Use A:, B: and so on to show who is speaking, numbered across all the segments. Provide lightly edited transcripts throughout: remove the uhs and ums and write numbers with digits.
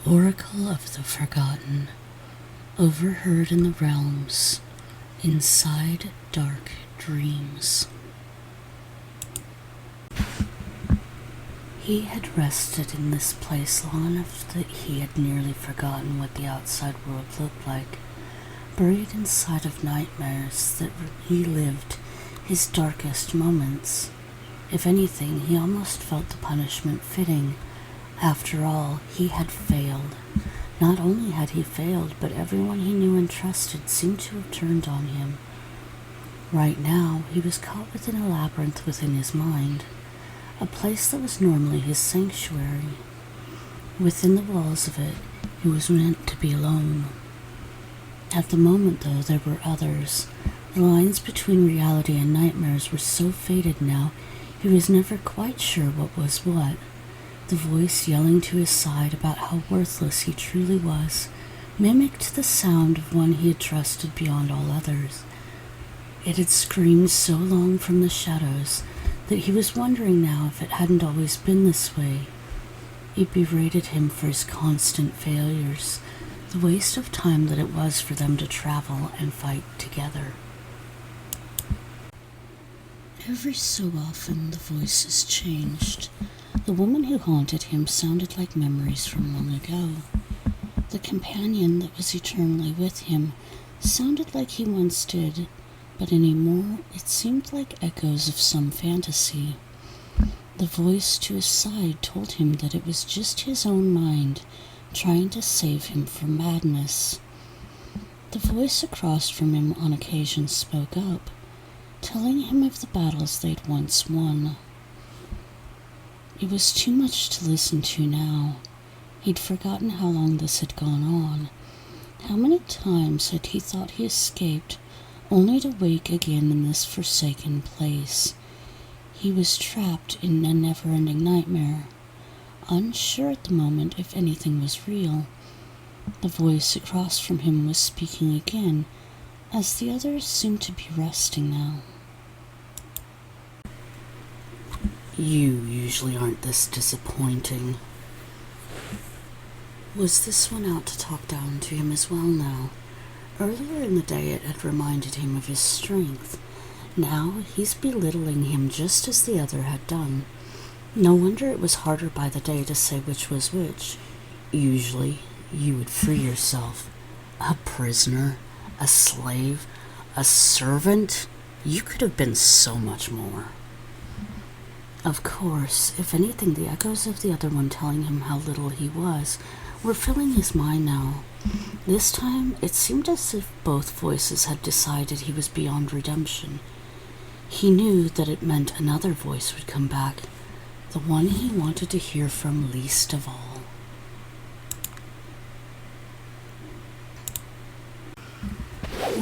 A: Oracle of the Forgotten, overheard in the realms, inside dark dreams. He had rested in this place long enough that he had nearly forgotten what the outside world looked like, buried inside of nightmares that relived his darkest moments. If anything, he almost felt the punishment fitting. After all, he had failed. Not only had he failed, but everyone he knew and trusted seemed to have turned on him. Right now, he was caught within a labyrinth within his mind, a place that was normally his sanctuary. Within the walls of it, he was meant to be alone. At the moment, though, there were others. The lines between reality and nightmares were so faded now, he was never quite sure what was what. The voice yelling to his side about how worthless he truly was mimicked the sound of one he had trusted beyond all others. It had screamed so long from the shadows that he was wondering now if it hadn't always been this way. It berated him for his constant failures, the waste of time that it was for them to travel and fight together. Every so often the voices changed. The woman who haunted him sounded like memories from long ago. The companion that was eternally with him sounded like he once did, but anymore it seemed like echoes of some fantasy. The voice to his side told him that it was just his own mind trying to save him from madness. The voice across from him on occasion spoke up, telling him of the battles they'd once won. It was too much to listen to now. He'd forgotten how long this had gone on. How many times had he thought he escaped, only to wake again in this forsaken place? He was trapped in a never-ending nightmare, unsure at the moment if anything was real. The voice across from him was speaking again, as the others seemed to be resting now. You usually aren't this disappointing. Was this one out to talk down to him as well now? Earlier in the day it had reminded him of his strength. Now he's belittling him just as the other had done. No wonder it was harder by the day to say which was which. Usually you would free yourself. A prisoner, a slave, a servant. You could have been so much more. Of course, if anything, the echoes of the other one telling him how little he was were filling his mind now. This time, it seemed as if both voices had decided he was beyond redemption. He knew that it meant another voice would come back, the one he wanted to hear from least of all.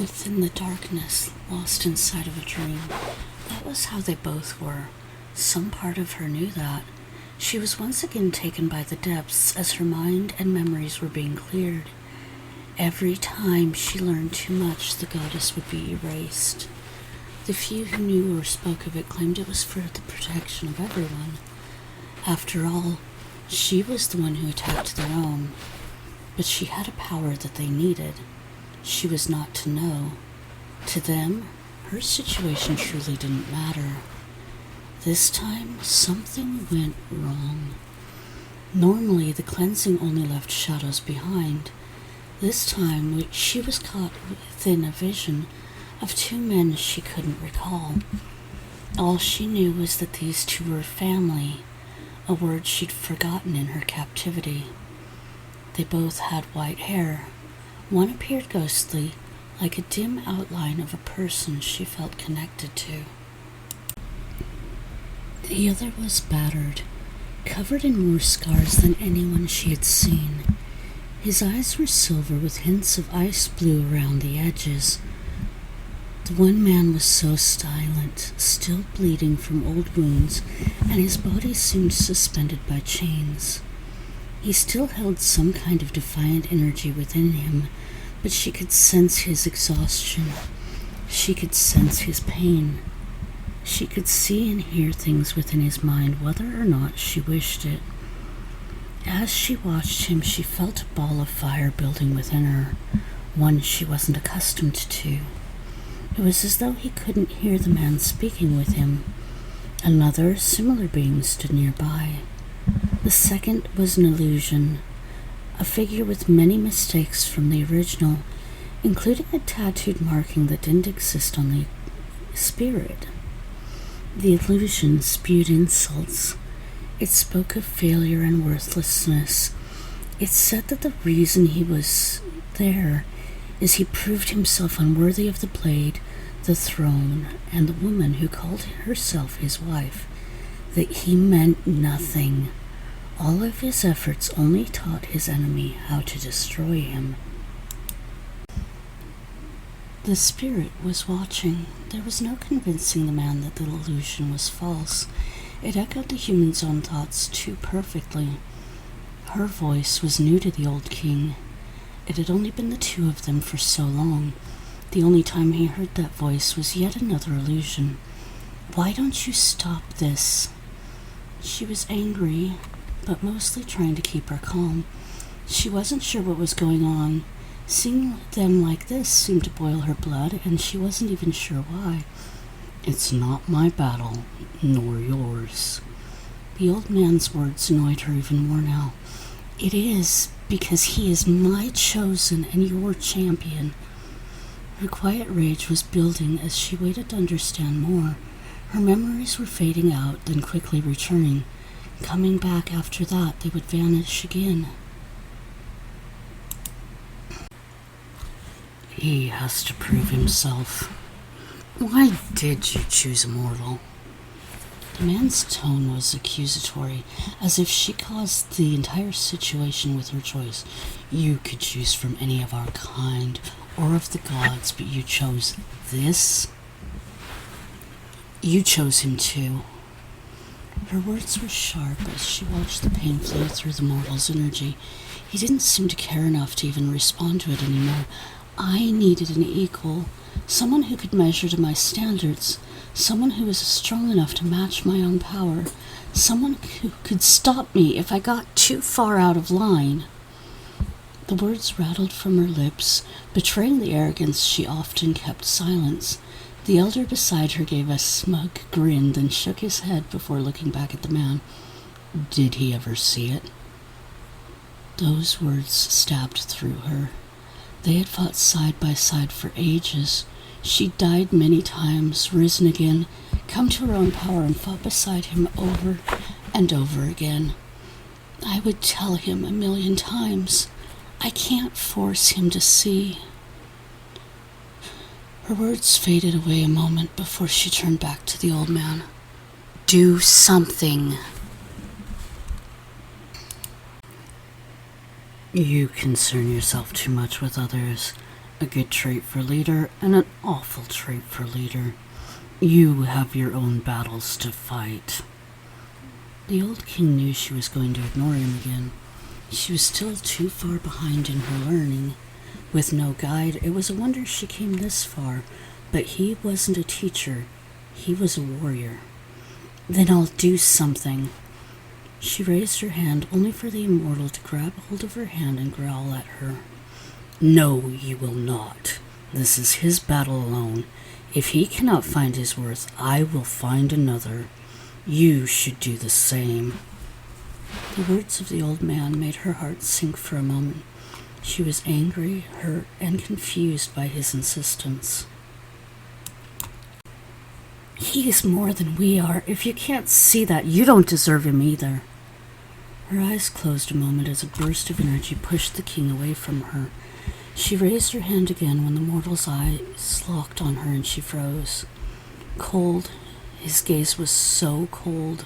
A: Within the darkness, lost inside of a dream, that was how they both were. Some part of her knew that. She was once again taken by the depths as her mind and memories were being cleared. Every time she learned too much, the goddess would be erased. The few who knew or spoke of it claimed it was for the protection of everyone. After all, she was the one who attacked their own. But she had a power that they needed. She was not to know. To them, her situation truly didn't matter. This time, something went wrong. Normally, the cleansing only left shadows behind. This time, she was caught within a vision of two men she couldn't recall. All she knew was that these two were family, a word she'd forgotten in her captivity. They both had white hair. One appeared ghostly, like a dim outline of a person she felt connected to. The other was battered, covered in more scars than anyone she had seen. His eyes were silver with hints of ice blue around the edges. The one man was so silent, still bleeding from old wounds, and his body seemed suspended by chains. He still held some kind of defiant energy within him, but she could sense his exhaustion. She could sense his pain. She could see and hear things within his mind, whether or not she wished it. As she watched him, she felt a ball of fire building within her, one she wasn't accustomed to. It was as though he couldn't hear the man speaking with him. Another, similar being stood nearby. The second was an illusion, a figure with many mistakes from the original, including a tattooed marking that didn't exist on the spirit. The illusion spewed insults. It spoke of failure and worthlessness. It said that the reason he was there is he proved himself unworthy of the blade, the throne, and the woman who called herself his wife, that he meant nothing. All of his efforts only taught his enemy how to destroy him. The spirit was watching. There was no convincing the man that the illusion was false. It echoed the human's own thoughts too perfectly. Her voice was new to the old king. It had only been the two of them for so long. The only time he heard that voice was yet another illusion. "Why don't you stop this?" She was angry, but mostly trying to keep her calm. She wasn't sure what was going on. Seeing them like this seemed to boil her blood, and she wasn't even sure why. "It's not my battle, nor yours." The old man's words annoyed her even more now. "It is, because he is my chosen and your champion." Her quiet rage was building as she waited to understand more. Her memories were fading out, then quickly returning. Coming back after that, they would vanish again. "He has to prove himself. Why did you choose a mortal?" The man's tone was accusatory, as if she caused the entire situation with her choice. "You could choose from any of our kind, or of the gods, but you chose this? You chose him too." Her words were sharp as she watched the pain flow through the mortal's energy. He didn't seem to care enough to even respond to it anymore. I needed an equal, someone who could measure to my standards, someone who was strong enough to match my own power, someone who could stop me if I got too far out of line. The words rattled from her lips, betraying the arrogance she often kept silence. The elder beside her gave a smug grin, then shook his head before looking back at the man. Did he ever see it? Those words stabbed through her. They had fought side by side for ages. She'd died many times, risen again, come to her own power, and fought beside him over and over again. I would tell him 1,000,000 times. I can't force him to see. Her words faded away a moment before she turned back to the old man. Do something. You concern yourself too much with others. A good trait for leader and an awful trait for leader. You have your own battles to fight. The old king knew she was going to ignore him again. She was still too far behind in her learning. With no guide, it was a wonder she came this far, but he wasn't a teacher. He was a warrior. Then I'll do something. She raised her hand, only for the immortal to grab hold of her hand and growl at her. No, you will not. This is his battle alone. If he cannot find his worth, I will find another. You should do the same. The words of the old man made her heart sink for a moment. She was angry, hurt, and confused by his insistence. He is more than we are. If you can't see that, you don't deserve him either. Her eyes closed a moment as a burst of energy pushed the king away from her. She raised her hand again when the mortal's eyes locked on her and she froze. Cold. His gaze was so cold,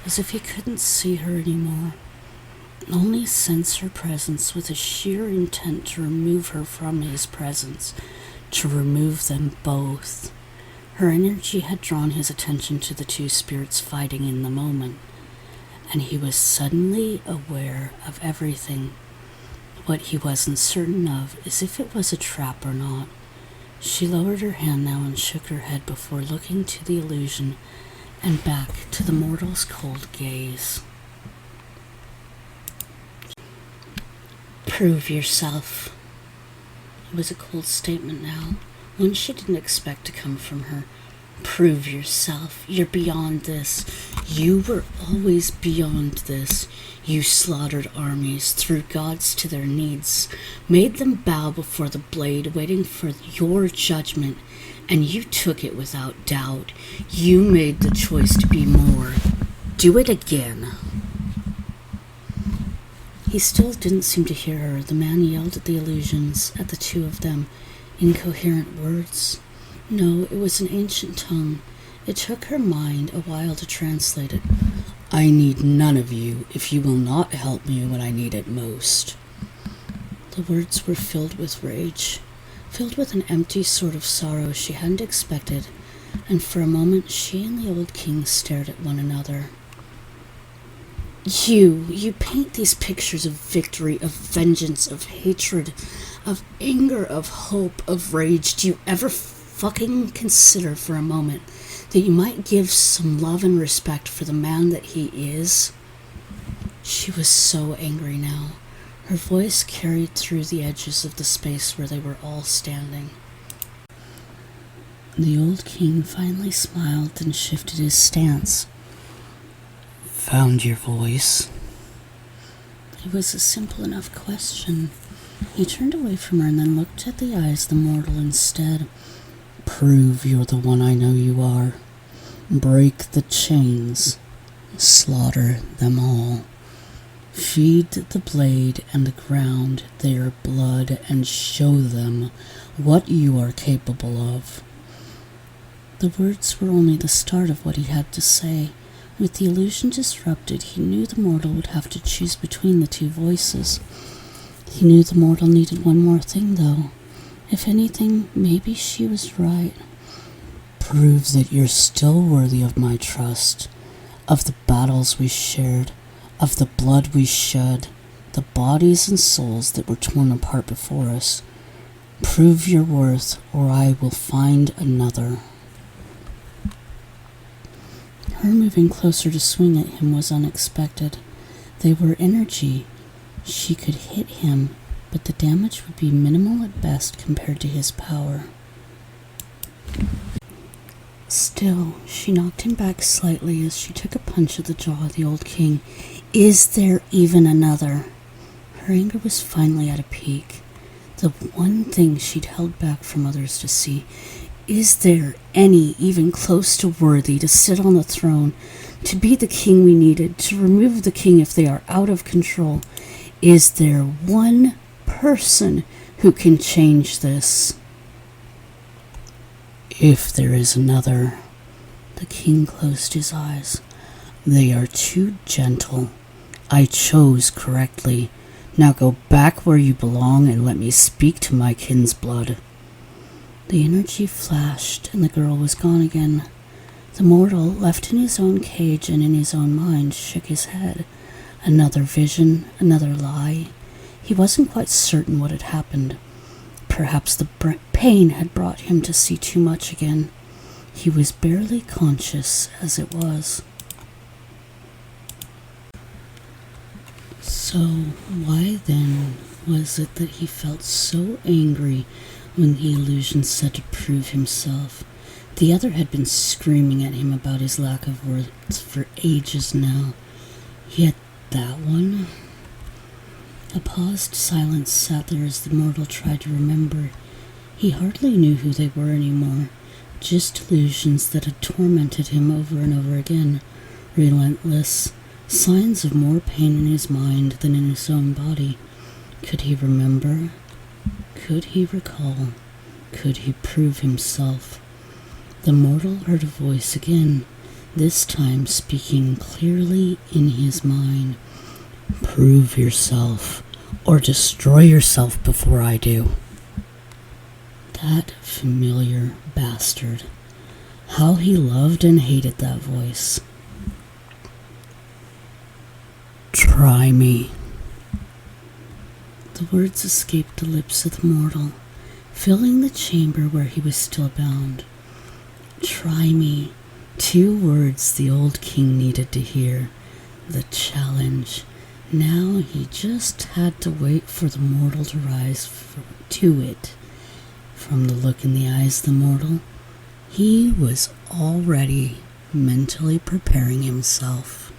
A: as if he couldn't see her anymore. Only sense her presence with a sheer intent to remove her from his presence, to remove them both. Her energy had drawn his attention to the two spirits fighting in the moment, and he was suddenly aware of everything. What he wasn't certain of is if it was a trap or not. She lowered her hand now and shook her head before looking to the illusion and back to the mortal's cold gaze. Prove yourself. It was a cold statement now, one she didn't expect to come from her. Prove yourself. You're beyond this. You were always beyond this. You slaughtered armies, threw gods to their knees, made them bow before the blade, waiting for your judgment, and you took it without doubt. You made the choice to be more. Do it again. He still didn't seem to hear her. The man yelled at the illusions, at the two of them, incoherent words. No, it was an ancient tongue. It took her mind a while to translate it. I need none of you if you will not help me when I need it most. The words were filled with rage, filled with an empty sort of sorrow she hadn't expected, and for a moment she and the old king stared at one another. You paint these pictures of victory, of vengeance, of hatred, of anger, of hope, of rage. Do you ever fucking consider for a moment that you might give some love and respect for the man that he is? She was so angry now. Her voice carried through the edges of the space where they were all standing. The old king finally smiled and shifted his stance. Found your voice? It was a simple enough question. He turned away from her and then looked at the eyes of the mortal instead. Prove you're the one I know you are. Break the chains. Slaughter them all. Feed the blade and the ground their blood and show them what you are capable of. The words were only the start of what he had to say. With the illusion disrupted, he knew the mortal would have to choose between the two voices. He knew the mortal needed one more thing, though. If anything, maybe she was right. Prove that you're still worthy of my trust, of the battles we shared, of the blood we shed, the bodies and souls that were torn apart before us. Prove your worth, or I will find another. Her moving closer to swing at him was unexpected. They were energy. She could hit him, but the damage would be minimal at best compared to his power. Still, she knocked him back slightly as she took a punch at the jaw of the old king. Is there even another? Her anger was finally at a peak. The one thing she'd held back from others to see. Is there any even close to worthy to sit on the throne, to be the king we needed, to remove the king if they are out of control? Is there one person who can change this? If there is another, the king closed his eyes. They are too gentle. I chose correctly. Now go back where you belong and let me speak to my kin's blood. The energy flashed, and the girl was gone again. The mortal, left in his own cage and in his own mind, shook his head. Another vision, another lie. He wasn't quite certain what had happened. Perhaps the pain had brought him to see too much again. He was barely conscious as it was. So why then was it that he felt so angry when the illusion said to prove himself? The other had been screaming at him about his lack of words for ages now. Yet that one? A paused silence sat there as the mortal tried to remember. He hardly knew who they were anymore, just illusions that had tormented him over and over again, relentless, signs of more pain in his mind than in his own body. Could he remember? Could he recall? Could he prove himself? The mortal heard a voice again, this time speaking clearly in his mind. Prove yourself, or destroy yourself before I do. That familiar bastard. How he loved and hated that voice. Try me. The words escaped the lips of the mortal, filling the chamber where he was still bound. Try me. 2 words the old king needed to hear. The challenge. Now he just had to wait for the mortal to rise to it. From the look in the eyes of the mortal, he was already mentally preparing himself.